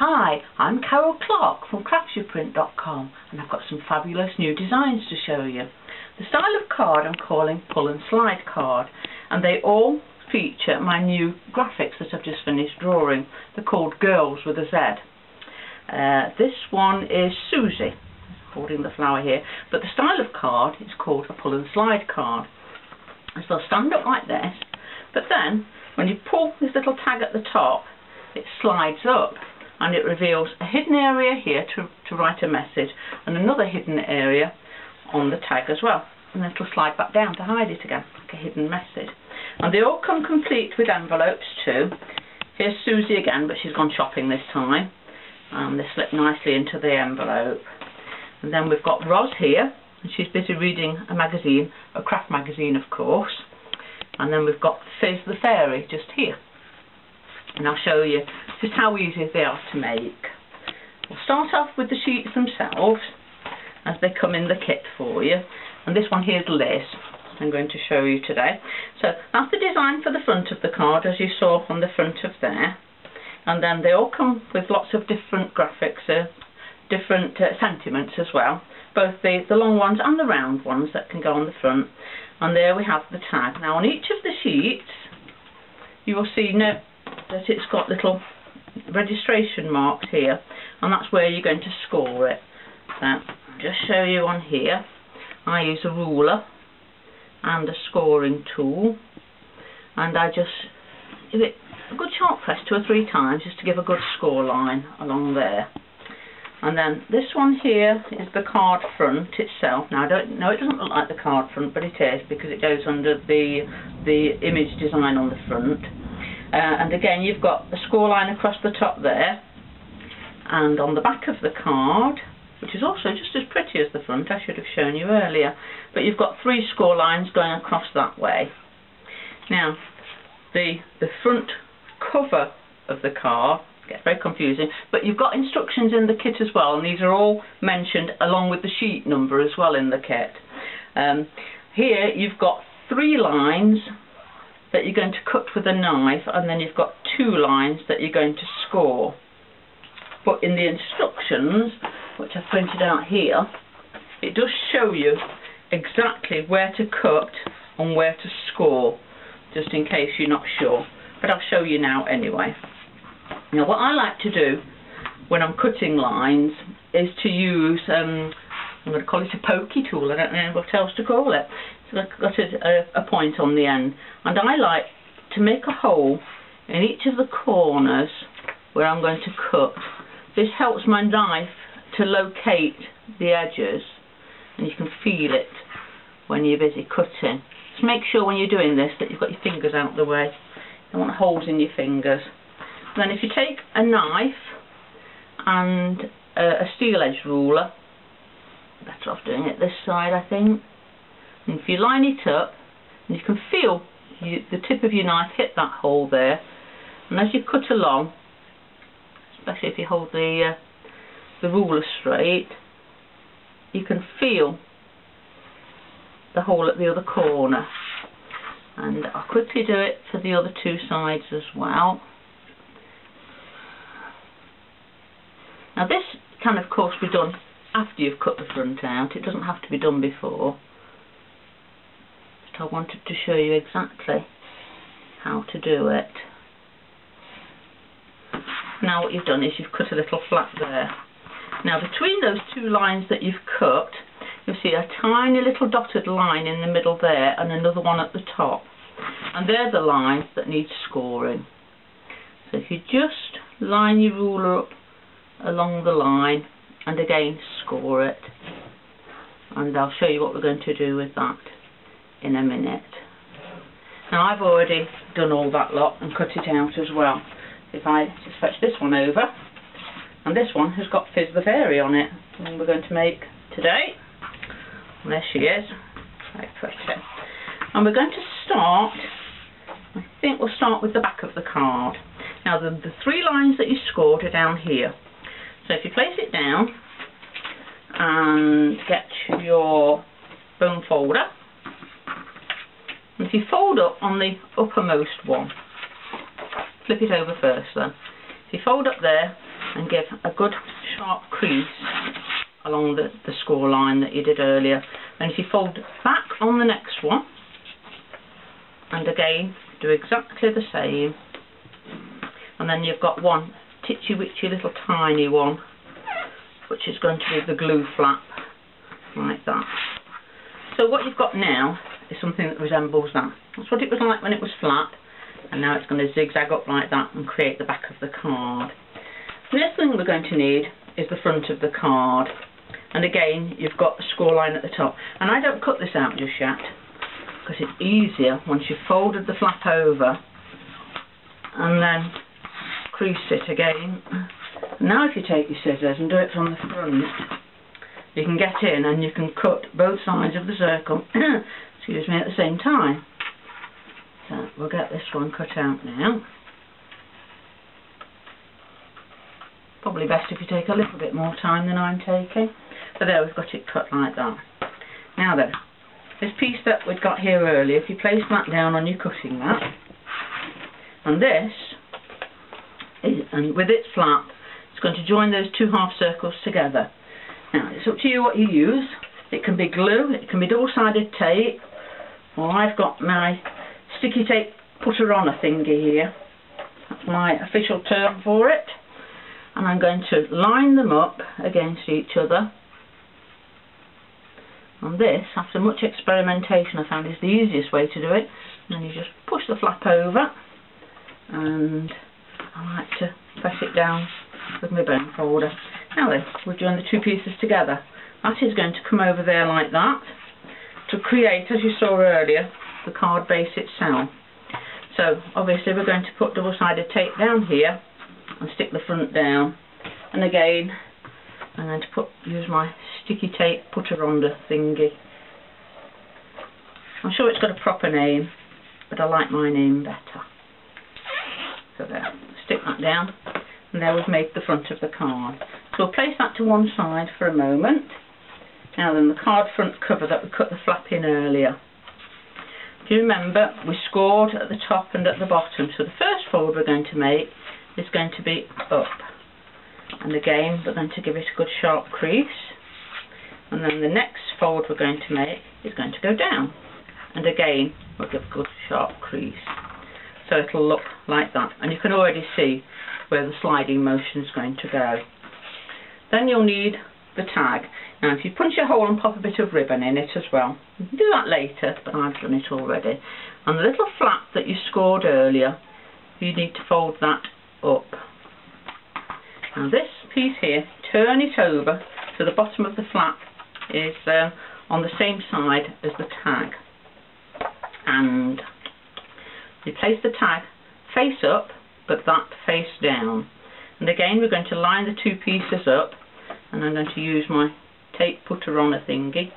Hi, I'm Clarke from Craftsuprint.com, and I've got some fabulous new designs to show you. The style of card I'm calling pull and slide card, and they all feature my new graphics that I've just finished drawing. They're called Girlz with a Z. This one is Suzi, holding the flower here, but the style of card is called a pull and slide card. So they'll stand up like this, but then when you pull this little tag at the top, it slides up and it reveals a hidden area here to write a message, and another hidden area on the tag as well, and then it'll slide back down to hide it again, like a hidden message. And they all come complete with envelopes too. Here's Suzi again, but she's gone shopping this time, and they slip nicely into the envelope. And then we've got Roz here, and she's busy reading a magazine, a craft magazine of course. And then we've got Fiz the Fairy just here, and I'll show you just how easy they are to make. We'll start off with the sheets themselves as they come in the kit for you, and this one here is Liz I'm going to show you today. So that's the design for the front of the card, as you saw on the front of there, and then they all come with lots of different graphics, different sentiments as well, both the long ones and the round ones that can go on the front. And there we have the tag. Now on each of the sheets you will see that it's got little registration marks here, and that's where you're going to score it. So I'll just show you on here. I use a ruler and a scoring tool, and I just give it a good sharp press 2 or 3 times just to give a good score line along there. And then this one here is the card front itself. Now I don't know, it doesn't look like the card front, but it is, because it goes under the image design on the front. And again, you've got a score line across the top there, and on the back of the card, which is also just as pretty as the front, I should have shown you earlier, but you've got 3 score lines going across that way. Now the front cover of the card gets very confusing, but you've got instructions in the kit as well, and these are all mentioned along with the sheet number as well in the kit. Here you've got 3 lines that you're going to cut with a knife, and then you've got 2 lines that you're going to score. But in the instructions, which I've printed out here, it does show you exactly where to cut and where to score, just in case you're not sure, but I'll show you now anyway. Now what I like to do when I'm cutting lines is to use, I'm going to call it a pokey tool, I don't know what else to call it. So I've got a point on the end, and I like to make a hole in each of the corners where I'm going to cut. This helps my knife to locate the edges, and you can feel it when you're busy cutting. Just make sure when you're doing this that you've got your fingers out the way. You don't want holes in your fingers. Then if you take a knife and a steel edge ruler, better off doing it this side I think, and if you line it up, and you can feel the tip of your knife hit that hole there, and as you cut along, especially if you hold the ruler straight, you can feel the hole at the other corner. And I'll quickly do it for the other 2 sides as well. Now this can of course be done after you've cut the front out, it doesn't have to be done before. But I wanted to show you exactly how to do it. Now what you've done is you've cut a little flap there. Now between those 2 lines that you've cut, you'll see a tiny little dotted line in the middle there, and another one at the top. And they're the lines that need scoring. So if you just line your ruler up along the line, and again score it, and I'll show you what we're going to do with that in a minute. Now I've already done all that lot and cut it out as well. If I just fetch this one over, and this one has got Fiz the Fairy on it, and we're going to make today. And there she is, very pretty. And we're going to start, I think we'll start with the back of the card. Now the 3 lines that you scored are down here. So if you place it down and get your bone folder, and if you fold up on the uppermost one, flip it over first then. If you fold up there, and give a good sharp crease along the score line that you did earlier. And if you fold back on the next one, and again do exactly the same, and then you've got one titchy witchy little tiny one which is going to be the glue flap, like that. So what you've got now is something that resembles that. That's what it was like when it was flat, and now it's going to zigzag up like that and create the back of the card. The next thing we're going to need is the front of the card, and again you've got a score line at the top, and I don't cut this out just yet because it's easier once you've folded the flap over and then crease it again. Now if you take your scissors and do it from the front, you can get in and you can cut both sides of the circle excuse me, at the same time. So we'll get this one cut out now. Probably best if you take a little bit more time than I'm taking. So there, we've got it cut like that. Now then, this piece that we'd got here earlier, if you place that down on your cutting mat, and this is, and with its flap, it's going to join those two half circles together. Now it's up to you what you use. It can be glue, it can be double-sided tape, or I've got my sticky tape putter-on-a thingy here. That's my official term for it. And I'm going to line them up against each other. And this, after much experimentation, I found is the easiest way to do it. And then you just push the flap over, and I like to press it down with my bone folder. Now then, we've joined the two pieces together. That is going to come over there like that to create, as you saw earlier, the card base itself. So obviously we're going to put double-sided tape down here and stick the front down, and again I'm going to use my sticky tape putter-on-a thingy. I'm sure it's got a proper name, but I like my name better. So there, stick that down, and there we've made the front of the card. So we'll place that to one side for a moment. Now then, the card front cover that we cut the flap in earlier. If you remember, we scored at the top and at the bottom, so the first fold we're going to make is going to be up, and again we're going to give it a good sharp crease, and then the next fold we're going to make is going to go down, and again we'll give a good sharp crease, so it'll look like that, and you can already see where the sliding motion is going to go. Then you'll need the tag. Now if you punch a hole and pop a bit of ribbon in it as well, you can do that later, but I've done it already, and the little flap that you scored earlier, you need to fold that up. Now this piece here, turn it over so the bottom of the flap is on the same side as the tag, and you place the tag face up but that face down, and again we're going to line the two pieces up, and I'm going to use my tape putter-on-a thingy,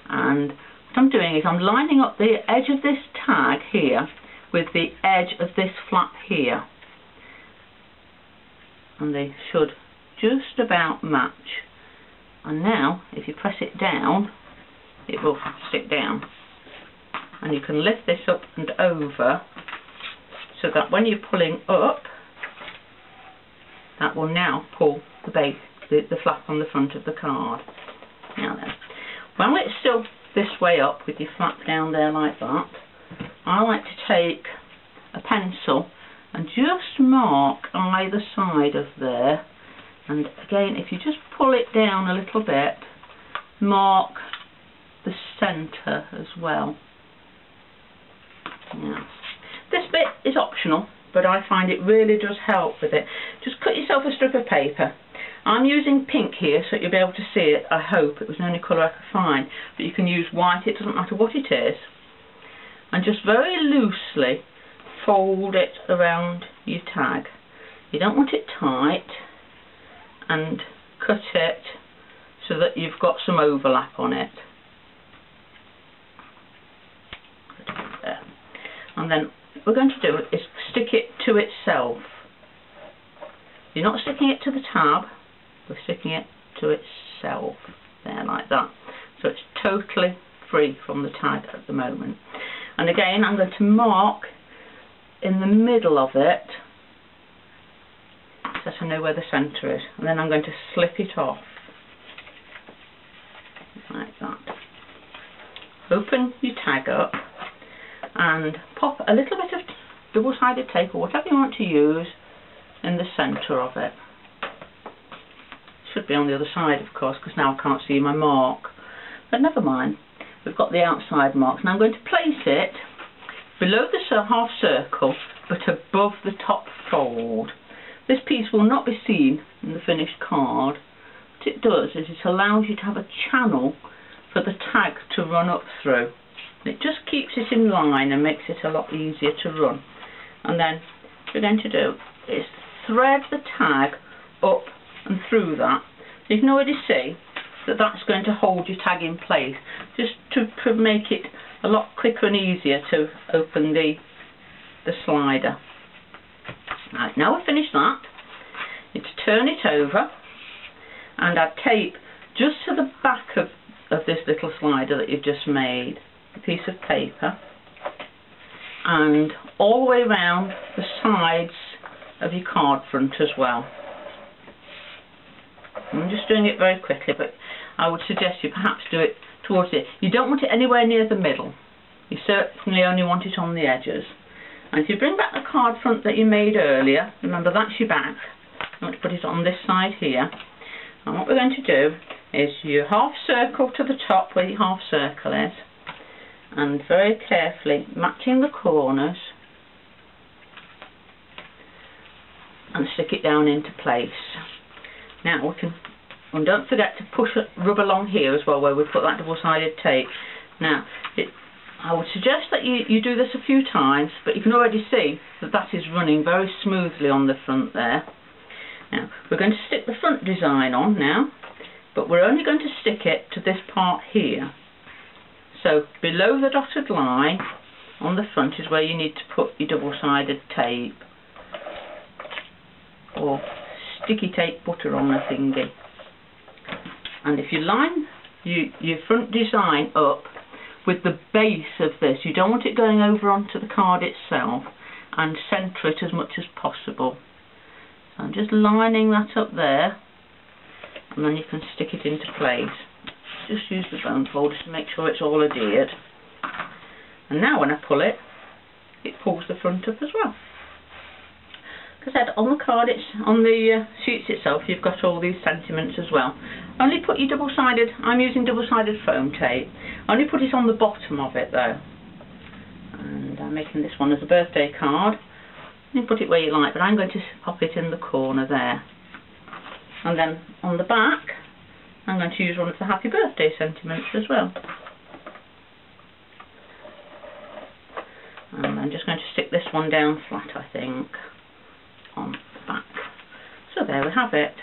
and what I'm doing is I'm lining up the edge of this tag here with the edge of this flap here, and they should just about match. And now if you press it down, it will stick down, and you can lift this up and over so that when you're pulling up, that will now pull the base, the flap on the front of the card. Now then, when it's still this way up with your flap down there like that, I like to take a pencil and just mark either side of there, and again if you just pull it down a little bit, mark the centre as well. Now, this bit is optional, but I find it really does help with it. Just cut yourself a strip of paper. I'm using pink here so you'll be able to see it. I hope it was the only colour I could find, but you can use white, it doesn't matter what it is, and just very loosely fold it around your tag. You don't want it tight, and cut it so that you've got some overlap on it. There. And then what we're going to do is stick it to itself. You're not sticking it to the tab, we're sticking it to itself, there, like that. So it's totally free from the tag at the moment. And again I'm going to mark in the middle of it that I know where the centre is, and then I'm going to slip it off like that. Open your tag up and pop a little bit of double-sided tape or whatever you want to use in the centre of it. Should be on the other side, of course, because now I can't see my mark, but never mind, we've got the outside marks. Now I'm going to place it below the half circle but above the top fold. This piece will not be seen in the finished card. What it does is it allows you to have a channel for the tag to run up through. It just keeps it in line and makes it a lot easier to run. And then what we're going to do is thread the tag up and through that. You can already see that that's going to hold your tag in place, just to make it a lot quicker and easier to open the slider. Right, now we've finished that, it's turn it over and add tape just to the back of this little slider that you've just made, a piece of paper, and all the way around the sides of your card front as well. I'm just doing it very quickly, but I would suggest you perhaps do it towards it. You don't want it anywhere near the middle. You certainly only want it on the edges. And if you bring back the card front that you made earlier, remember that's your back. You want to put it on this side here. And what we're going to do is you half circle to the top where your half circle is, and very carefully matching the corners, and stick it down into place. Now we can, and don't forget to rub along here as well where we put that double-sided tape. Now I would suggest that you do this a few times, but you can already see that that is running very smoothly on the front there. Now we're going to stick the front design on now, but we're only going to stick it to this part here. So below the dotted line on the front is where you need to put your double-sided tape, or sticky tape butter on the thingy. And if you line your front design up with the base of this, you don't want it going over onto the card itself, and centre it as much as possible. So I'm just lining that up there, and then you can stick it into place. Just use the bone folder to make sure it's all adhered. And now when I pull it, it pulls the front up as well. As I said, on the card, on the sheets itself, you've got all these sentiments as well. Only put your double-sided, I'm using double-sided foam tape. Only put it on the bottom of it though. And I'm making this one as a birthday card. You can put it where you like, but I'm going to pop it in the corner there. And then on the back, I'm going to use one of the happy birthday sentiments as well. And I'm just going to stick this one down flat, I think, on the back. So there we have it.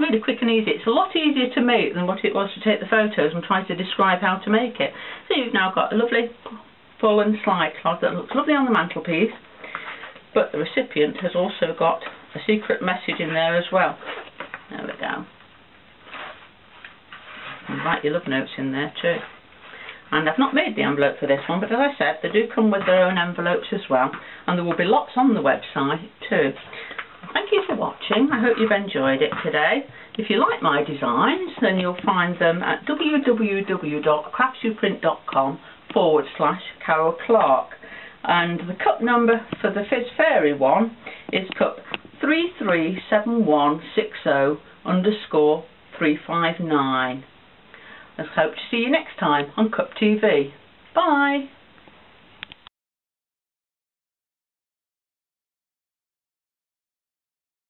Really quick and easy. It's a lot easier to make than what it was to take the photos and try to describe how to make it. So you've now got a lovely pull and slide cloth that looks lovely on the mantelpiece, but the recipient has also got a secret message in there as well. There we go. And write your love notes in there too. And I've not made the envelope for this one, but as I said, they do come with their own envelopes as well, and there will be lots on the website too. Thank you for watching. I hope you've enjoyed it today. If you like my designs, then you'll find them at www.craftsuprint.com/Carol Clarke. And the cup number for the Fiz Fairy one is cup 337160_359. I hope to see you next time on Cup TV. Bye!